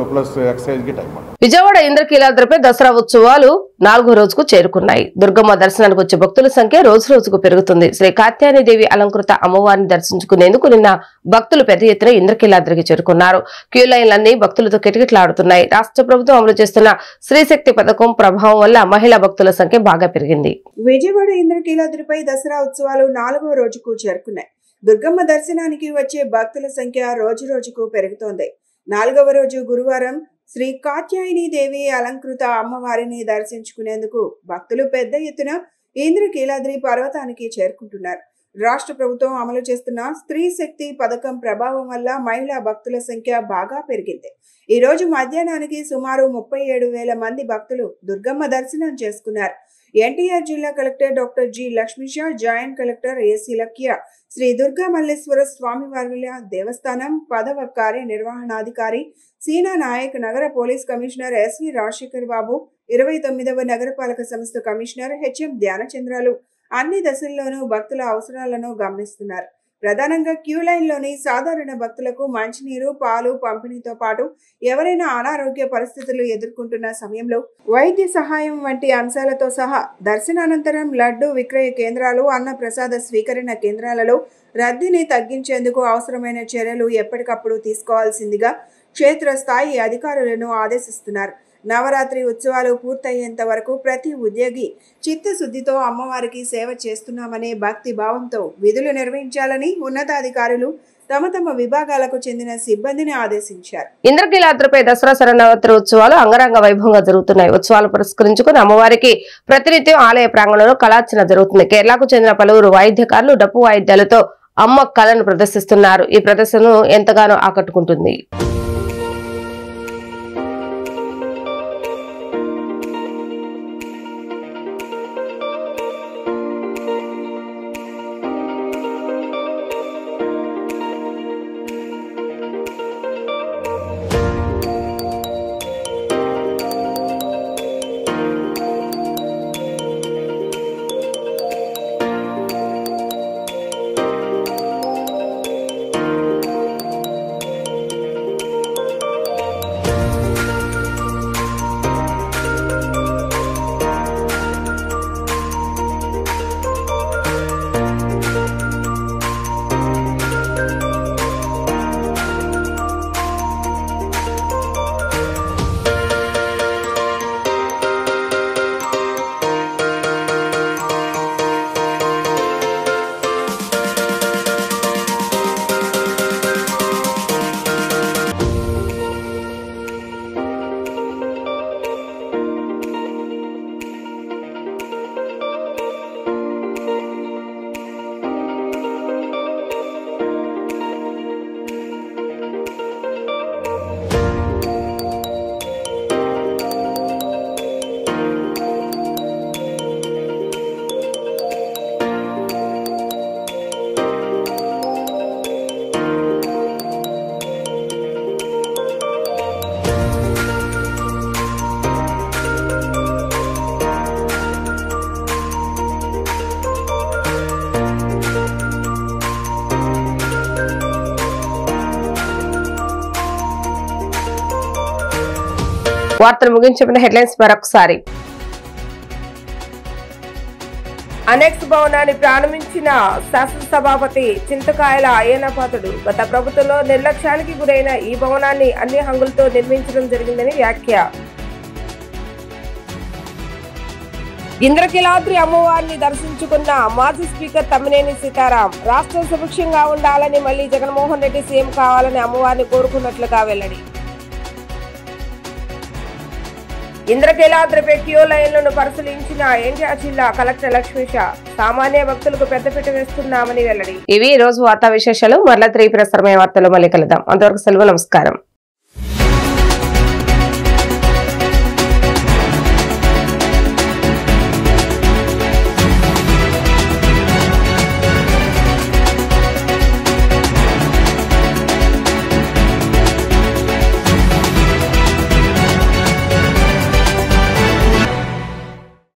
ప్లస్ ఎక్సర్సైజ్కి టైం ఉండదు. విజయవాడ ఇంద్రకీలాద్రిపై దసరా ఉత్సవాలు 4వ రోజుకు చేరుకున్నాయి. దుర్గమ్మ దర్శనానికి వచ్చే భక్తుల సంఖ్య రోజు రోజుకు పెరుగుతుంది. శ్రీ కాత్యాయనీదేవి అలంకృత అమ్మవారిని దర్శించుకునేందుకు నిన్న భక్తులు పెద్ద ఎత్తున ఇంద్రకీలాద్రికి చేరుకున్నారు. క్యూ లైన్లన్నీ భక్తులతో కిటకిటలాడుతున్నాయి. రాష్ట్ర ప్రభుత్వం అమలు చేస్తున్న శ్రీశక్తి పథకం ప్రభావం వల్ల మహిళా భక్తుల సంఖ్య బాగా పెరిగింది. విజయవాడ ఇంద్రకీలాద్రిపై దసరా ఉత్సవాలు 4వ రోజుకు చేరుకున్నాయి. దుర్గమ్మ దర్శనానికి వచ్చే భక్తుల సంఖ్య రోజు రోజుకు పెరుగుతోంది. 4వ రోజు గురువారం శ్రీ కాత్యాయనీదేవి అలంకృత అమ్మవారిని దర్శించుకునేందుకు భక్తులు పెద్ద ఎత్తున ఇంద్రకీలాద్రి పర్వతానికి చేరుకుంటున్నారు. రాష్ట్ర ప్రభుత్వం అమలు చేస్తున్న స్త్రీ శక్తి పథకం ప్రభావం వల్ల మహిళా భక్తుల సంఖ్య బాగా పెరిగింది. ఈ రోజు మధ్యాహ్నానికి సుమారు 37,000 మంది భక్తులు దుర్గమ్మ దర్శనం చేసుకున్నారు. ఎన్టీఆర్ జిల్లా collector doctor G Lakshmisha, joint collector ఏసీ లక్య, శ్రీ దుర్గా మల్లేశ్వర స్వామివార్ల దేవస్థానం పదవ కార్యనిర్వహణాధికారి సీనా నాయక్, నగర police commissioner SV Rajasekhar Babu, 29వ నగరపాలక సంస్థ కమిషనర్ హెచ్ఎం ధ్యానచంద్రాలు అన్ని దశల్లోనూ భక్తుల అవసరాలను గమనిస్తున్నారు. ప్రధానంగా క్యూ లైన్లోని సాధారణ భక్తులకు మంచినీరు, పాలు పంపిణీతో పాటు ఎవరైనా అనారోగ్య పరిస్థితులు ఎదుర్కొంటున్న సమయంలో వైద్య సహాయం వంటి అంశాలతో సహా దర్శనానంతరం లడ్డు విక్రయ కేంద్రాలు, అన్న ప్రసాద స్వీకరణ కేంద్రాలలో రద్దీని తగ్గించేందుకు అవసరమైన చర్యలు ఎప్పటికప్పుడు తీసుకోవాల్సిందిగా క్షేత్రస్థాయి అధికారులను ఆదేశిస్తున్నారు. నవరాత్రి ఉత్సవాలు పూర్తయ్యేంత వరకు ప్రతి ఉద్యోగి చిత్తశుద్ధితో అమ్మవారికి సేవ చేస్తున్నామనే భక్తి భావంతో విధులు నిర్వహించాలని ఉన్నతాధికారులు తమ తమ విభాగాలకు చెందిన సిబ్బందిని ఆదేశించారు. ఇంద్రకీలాద్రిపై దసరా శరన్నవరాత్రి ఉత్సవాలు అంగరంగ వైభవంగా జరుగుతున్నాయి. ఉత్సవాలు పురస్కరించుకుని అమ్మవారికి ప్రతినిత్యం ఆలయ ప్రాంగణంలో కళార్చన జరుగుతుంది. కేరళకు చెందిన పలువురు వాయిద్యకారులు డప్పు వాయిద్యాలతో అమ్మ కళను ప్రదర్శిస్తున్నారు. ఈ ప్రదర్శన ఎంతగానో ఆకట్టుకుంటుంది. వార్తలు ముగించే ముందు హెడ్లైన్స్ మరొకసారి. అనెక్స్ భవనాన్ని ప్రారంభించిన శాసనసభాపతి చింతకాయల అయ్యన్నపాత్రుడు గత ప్రభుత్వంలో నిర్లక్ష్యానికి గురైన ఈ భవనాన్ని అన్ని హంగులతో నిర్మించడం జరిగిందని వ్యాఖ్య. ఇంద్రకీలాద్రి అమ్మవారిని దర్శించుకున్న మాజీ స్పీకర్ తమ్మినేని సీతారాం రాష్ట్రం సుభిక్షంగా ఉండాలని మళ్లీ జగన్మోహన్ రెడ్డి సీఎం కావాలని అమ్మవారిని కోరుకున్నట్లుగా వెల్లడి. ఇంద్రకీలాద్రిపై క్యూ లైన్లను పరిశీలించిన ఎన్టీఆర్ జిల్లా కలెక్టర్ లక్ష్మీష సామాన్య భక్తులకు పెద్దపీట వేస్తున్నామని వెల్లడి. ఇవి ఈ రోజు వార్తా విశేషాలు. మరలా 3 ప్రసారమైన వార్తలు మళ్ళీ కలుద్దాం. అంతవరకు సెలవు. నమస్కారం.